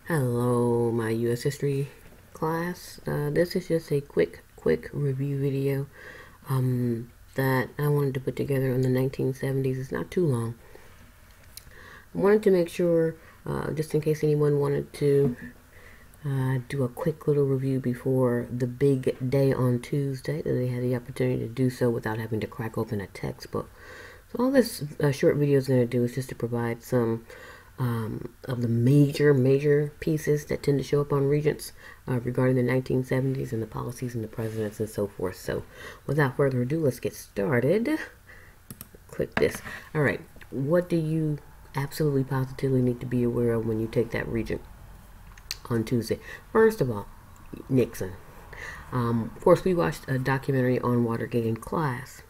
Hello, my U.S. history class. This is just a quick review video that I wanted to put together in the 1970s. It's not too long. I wanted to make sure, just in case anyone wanted to do a quick little review before the big day on Tuesday, that they had the opportunity to do so without having to crack open a textbook. So all this short video is going to do is just to provide some of the major pieces that tend to show up on Regents regarding the 1970s and the policies and the presidents and so forth. So without further ado, let's get started. Click this. All right, what do you absolutely positively need to be aware of when you take that Regent on Tuesday? First of all, Nixon. Of course, we watched a documentary on Watergate in class,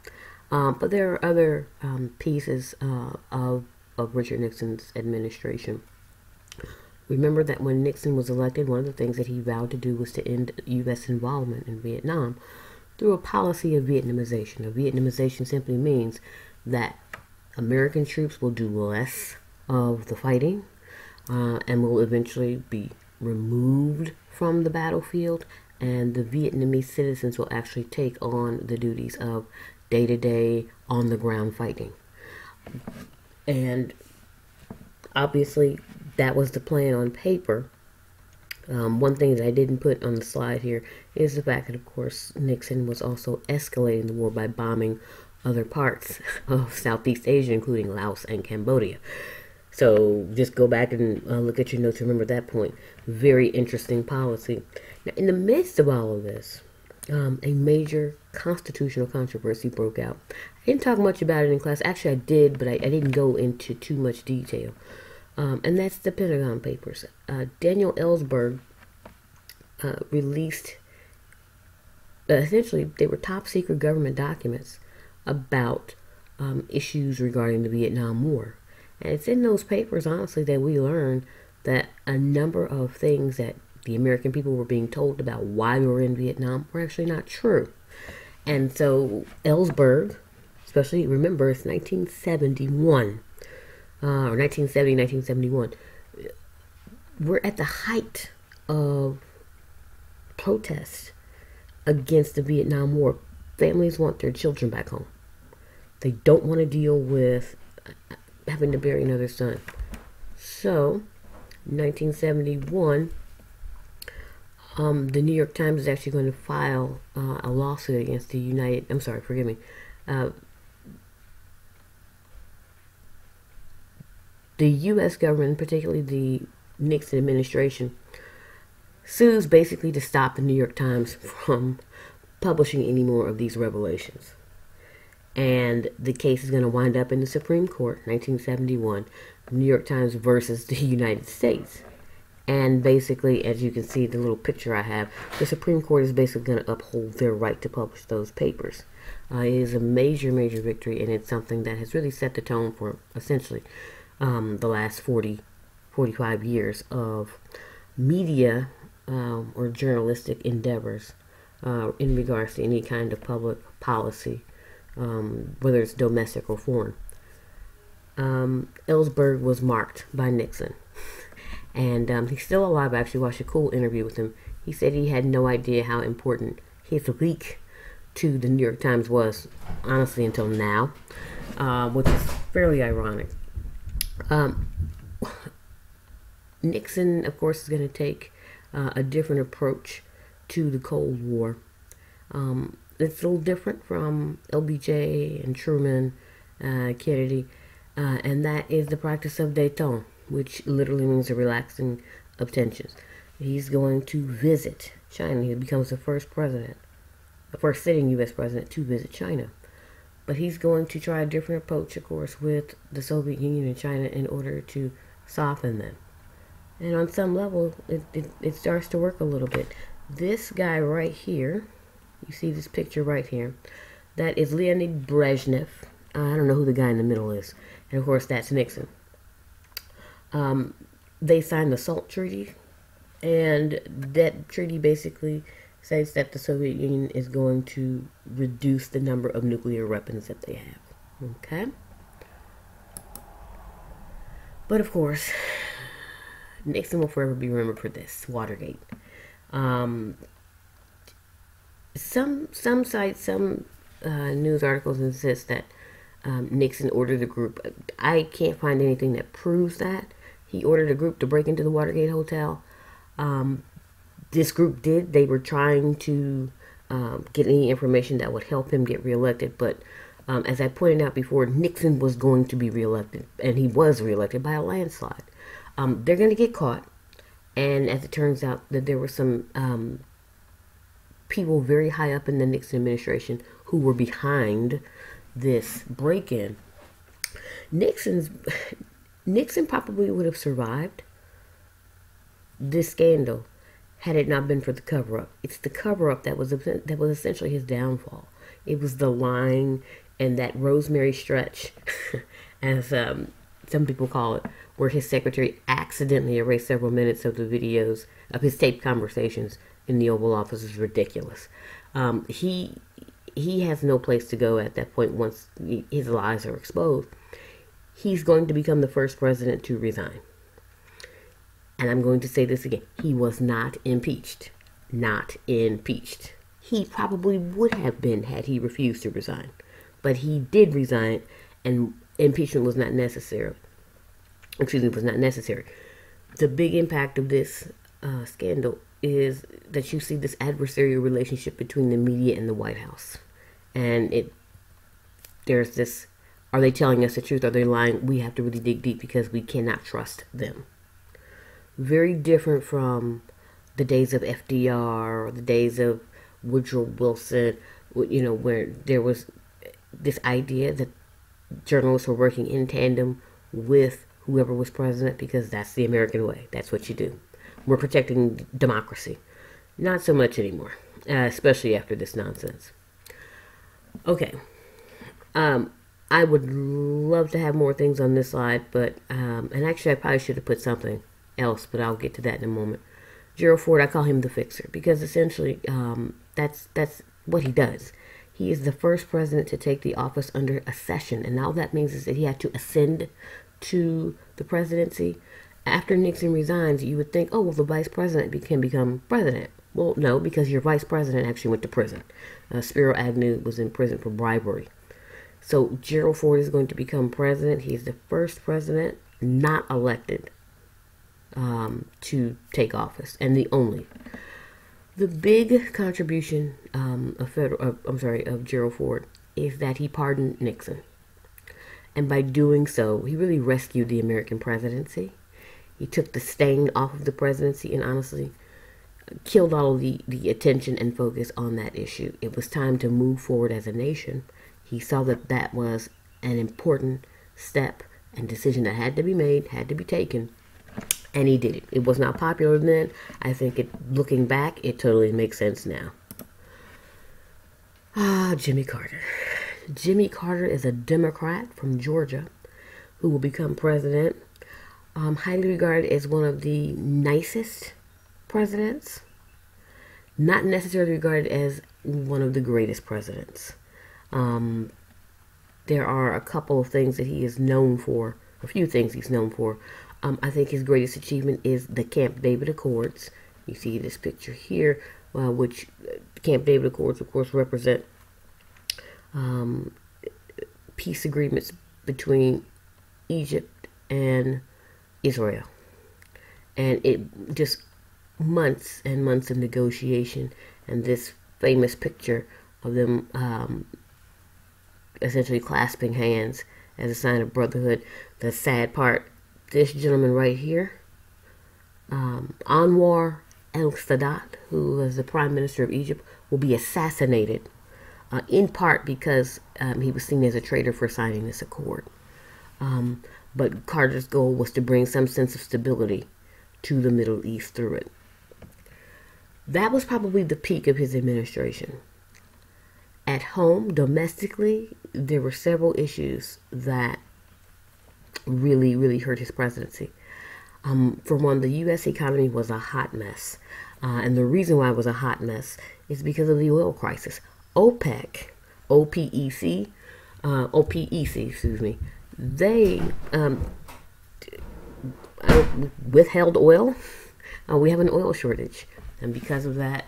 but there are other pieces of Richard Nixon's administration. Remember that when Nixon was elected, one of the things that he vowed to do was to end U.S. involvement in Vietnam through a policy of Vietnamization. Vietnamization simply means that American troops will do less of the fighting and will eventually be removed from the battlefield, and the Vietnamese citizens will actually take on the duties of day-to-day on-the-ground fighting. And obviously that was the plan on paper. One thing that I didn't put on the slide here is the fact that, of course, Nixon was also escalating the war by bombing other parts of Southeast Asia, including Laos and Cambodia. So just go back and look at your notes to remember that point. Very interesting policy. Now, in the midst of all of this, a major constitutional controversy broke out. I didn't talk much about it in class. Actually, I did, but I didn't go into too much detail. And that's the Pentagon Papers. Daniel Ellsberg released, essentially, they were top secret government documents about issues regarding the Vietnam War. And it's in those papers, honestly, that we learned that a number of things that the American people were being told about why we were in Vietnam were actually not true. And so Ellsberg, especially, remember, it's 1971, or 1970, 1971. We're at the height of protests against the Vietnam War. Families want their children back home. They don't want to deal with having to bury another son. So, 1971, the New York Times is actually going to file a lawsuit against the the U.S. government, particularly the Nixon administration, sues basically to stop the New York Times from publishing any more of these revelations. And the case is going to wind up in the Supreme Court, 1971, New York Times versus the United States. And basically, as you can see, the little picture I have, the Supreme Court is basically going to uphold their right to publish those papers. It is a major victory, and it's something that has really set the tone for essentially the last 45 years of media or journalistic endeavors in regards to any kind of public policy, whether it's domestic or foreign. Ellsberg was marked by Nixon. And he's still alive. I actually watched a cool interview with him. He said he had no idea how important his leak to the New York Times was, honestly, until now, which is fairly ironic. Nixon, of course, is going to take a different approach to the Cold War. It's a little different from LBJ and Truman, Kennedy, and that is the practice of détente, which literally means the relaxing of tensions. He's going to visit China. He becomes the first sitting U.S. president to visit China. But he's going to try a different approach, of course, with the Soviet Union and China in order to soften them. And on some level, it starts to work a little bit. This guy right here, you see this picture right here, that is Leonid Brezhnev. I don't know who the guy in the middle is. And of course, that's Nixon. They signed the SALT Treaty, and that treaty basically says that the Soviet Union is going to reduce the number of nuclear weapons that they have. Okay? But of course, Nixon will forever be remembered for this, Watergate. Um, some sites, some news articles insist that Nixon ordered the group. I can't find anything that proves that. He ordered a group to break into the Watergate Hotel. This group did. They were trying to get any information that would help him get reelected. But as I pointed out before, Nixon was going to be reelected, and he was reelected by a landslide. They're going to get caught. And as it turns out, that there were some people very high up in the Nixon administration who were behind this break-in. Nixon probably would have survived this scandal had it not been for the cover-up. It's the cover-up that was essentially his downfall. It was the lying and that Rosemary stretch, as some people call it, where his secretary accidentally erased several minutes of the videos of his taped conversations in the Oval Office is ridiculous. He has no place to go at that point once his lies are exposed. He's going to become the first president to resign. And I'm going to say this again. He was not impeached. Not impeached. He probably would have been had he refused to resign. But he did resign, and impeachment was not necessary. Was not necessary. The big impact of this scandal is that you see this adversarial relationship between the media and the White House. And there's this, are they telling us the truth? Are they lying? We have to really dig deep because we cannot trust them. Very different from the days of FDR or the days of Woodrow Wilson, where there was this idea that journalists were working in tandem with whoever was president because that's the American way. That's what you do. We're protecting democracy. Not so much anymore, especially after this nonsense. Okay. I would love to have more things on this slide, but, and actually I probably should have put something else, but I'll get to that in a moment. Gerald Ford, I call him the fixer, because essentially that's what he does. He is the first president to take the office under accession, and all that means is that he had to ascend to the presidency. After Nixon resigns, you would think, oh, well, the vice president can become president. Well, no, because your vice president actually went to prison. Spiro Agnew was in prison for bribery. So Gerald Ford is going to become president. He's the first president not elected to take office, and the only. The big contribution of Gerald Ford is that he pardoned Nixon. And by doing so, he really rescued the American presidency. He took the stain off of the presidency and honestly killed all of the attention and focus on that issue. It was time to move forward as a nation. He saw that that was an important step and decision that had to be made, had to be taken, and he did it. It was not popular then. I think looking back, it totally makes sense now. Jimmy Carter. Jimmy Carter is a Democrat from Georgia who will become president. Highly regarded as one of the nicest presidents. Not necessarily regarded as one of the greatest presidents. There are a couple of things that he is known for, a few things he's known for. I think his greatest achievement is the Camp David Accords. You see this picture here, which Camp David Accords, of course, represent peace agreements between Egypt and Israel. And it just months and months of negotiation, and this famous picture of them essentially clasping hands as a sign of brotherhood. The sad part, this gentleman right here, Anwar el-Sadat, who was the Prime Minister of Egypt, will be assassinated, in part because he was seen as a traitor for signing this accord. But Carter's goal was to bring some sense of stability to the Middle East through it. That was probably the peak of his administration. At home, domestically, there were several issues that really, really hurt his presidency. For one, the U.S. economy was a hot mess. And the reason why it was a hot mess is because of the oil crisis. OPEC, OPEC, excuse me, they withheld oil. We have an oil shortage, and because of that,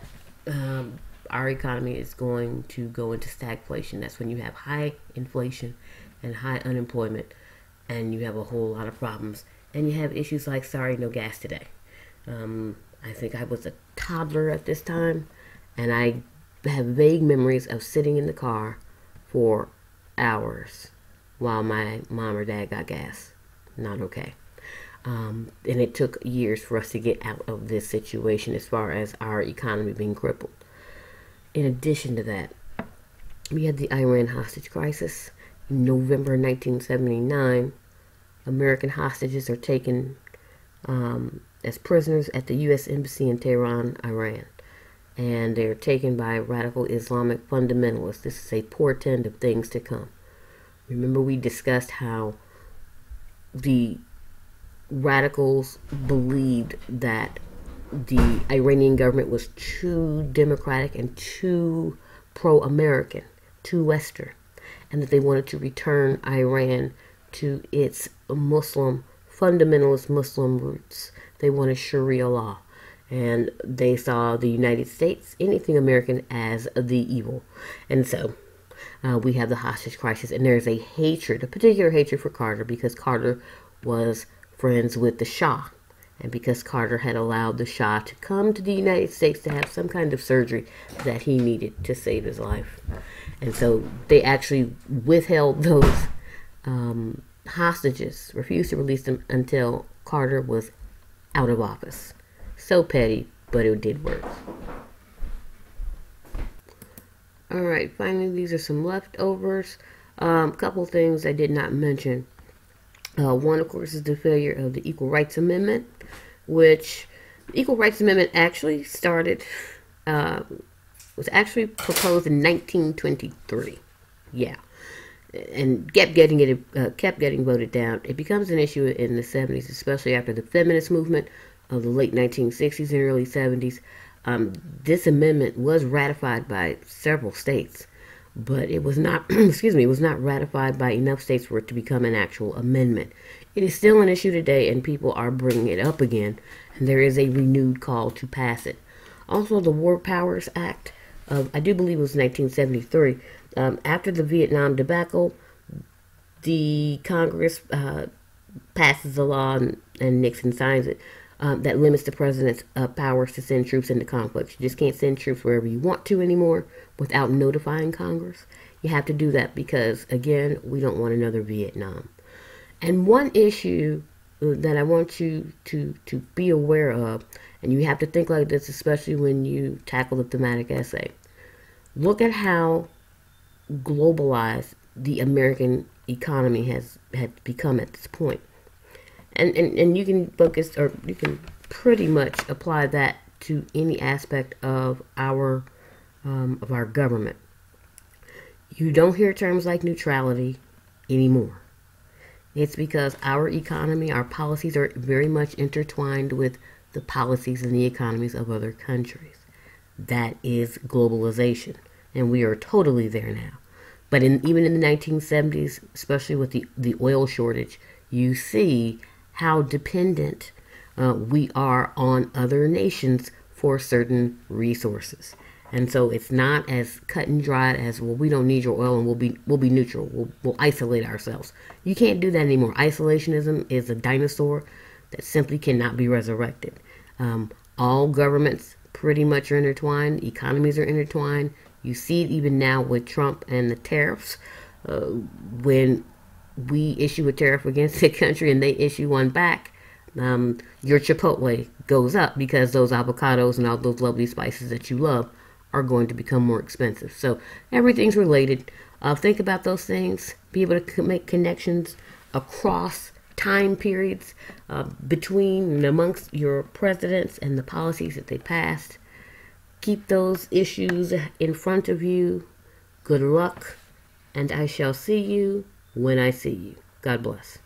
our economy is going to go into stagflation. That's when you have high inflation and high unemployment, and you have a whole lot of problems. And you have issues like, sorry, no gas today. I think I was a toddler at this time, and I have vague memories of sitting in the car for hours while my mom or dad got gas. Not okay. And it took years for us to get out of this situation as far as our economy being crippled. In addition to that, we had the Iran hostage crisis. In November 1979, American hostages are taken as prisoners at the U.S. Embassy in Tehran, Iran. And they're taken by radical Islamic fundamentalists. This is a portent of things to come. Remember, we discussed how the radicals believed that the Iranian government was too democratic and too pro-American, too Western, and that they wanted to return Iran to its fundamentalist Muslim roots. They wanted Sharia law, and they saw the United States, anything American, as the evil. And so we have the hostage crisis, and there's a hatred, a particular hatred for Carter, because Carter was friends with the Shah, and because Carter had allowed the Shah to come to the United States to have some kind of surgery that he needed to save his life. And so they actually withheld those hostages, refused to release them until Carter was out of office. So petty, but it did work. Alright, finally, these are some leftovers. Couple things I did not mention. One, of course, is the failure of the Equal Rights Amendment, which the Equal Rights Amendment actually was actually proposed in 1923. Yeah. And kept getting voted down. It becomes an issue in the 70s, especially after the feminist movement of the late 1960s and early 70s. This amendment was ratified by several states, but it was not, it was not ratified by enough states for it to become an actual amendment. It is still an issue today, and people are bringing it up again, and there is a renewed call to pass it. Also, the War Powers Act of, I do believe it was 1973, after the Vietnam debacle, the Congress passes a law, and Nixon signs it, that limits the president's powers to send troops into conflicts. You just can't send troops wherever you want to anymore without notifying Congress. You have to do that because, again, we don't want another Vietnam. And one issue that I want you to be aware of, and you have to think like this, especially when you tackle the thematic essay. Look at how globalized the American economy has become at this point. And you can focus, or you can pretty much apply that to any aspect of our government. You don't hear terms like neutrality anymore. It's because our economy, our policies are very much intertwined with the policies and the economies of other countries. That is globalization, and we are totally there now. But even in the 1970s, especially with the oil shortage, you see how dependent we are on other nations for certain resources. And so it's not as cut and dried as, well, we don't need your oil and we'll be neutral. We'll isolate ourselves. You can't do that anymore. Isolationism is a dinosaur that simply cannot be resurrected. All governments pretty much are intertwined. Economies are intertwined. You see it even now with Trump and the tariffs. When we issue a tariff against a country and they issue one back, your Chipotle goes up because those avocados and all those lovely spices that you love are going to become more expensive. So everything's related. Think about those things. Be able to make connections across time periods between and amongst your presidents and the policies that they passed. Keep those issues in front of you. Good luck, and I shall see you when I see you. God bless.